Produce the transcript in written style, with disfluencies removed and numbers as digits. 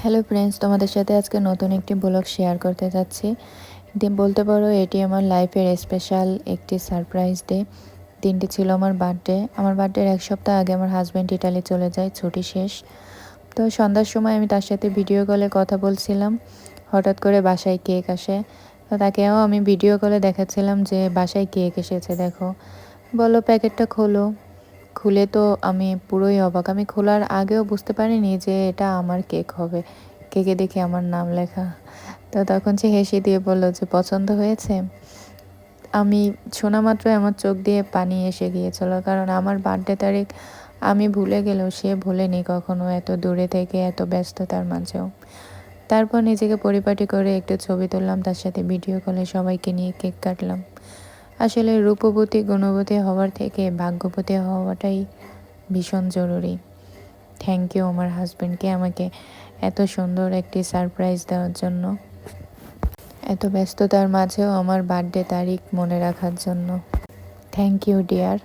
Hello friends, তোমাদের সাথে আজকে নতুন একটি ব্লগ শেয়ার করতে যাচ্ছি। বলতে পারো এটি আমার লাইফের স্পেশাল একটি সারপ্রাইজ ডে। দিনটি ছিল আমার বার্থডে। আমার বার্থডের এক সপ্তাহ আগে আমার হাজব্যান্ড ইটালি চলে যায়, ছুটি শেষ। তো সন্ধ্যার সময় আমি তার সাথে ভিডিও কলে কথা বলছিলাম। হঠাৎ করে বাসায় কেক আসে। তো তাকেও আমি ভিডিও কলে দেখাচ্ছিলাম যে বাসায় কেক এসেছে, দেখো। বলো প্যাকেটটা খোলো। খুলে তো আমি পুরোই অবাক। আমি খোলার আগেও বুঝতে পারিনি যে এটা আমার কেক হবে। কেকে দেখে আমার নাম লেখা। তো তখন সে হেসে দিয়ে বলল যে পছন্দ হয়েছে। আমি শোনা মাত্রই আমার চোখ দিয়ে পানি এসে গিয়েছিল, কারণ আমার বার্থডে তারিখ আমি ভুলে গেলেও সে ভুলেনি কখনো, এত দূরে থেকে, এত ব্যস্ততার মাঝেও। তারপর নিজেকে পরিপাটি করে একটু ছবি তুললাম, তার সাথে ভিডিও কলে সবাইকে নিয়ে কেক কাটলাম। আসলে রূপবতী গুণবতী হওয়ার থেকে ভাগ্যবতী হওয়াটাই ভীষণ জরুরি। থ্যাংক ইউ আমার হাজব্যান্ডকে আমাকে এত সুন্দর একটি সারপ্রাইজ দেওয়ার জন্য, এত ব্যস্ততার মাঝেও আমার বার্থডে তারিখ মনে রাখার জন্য। Thank you deer.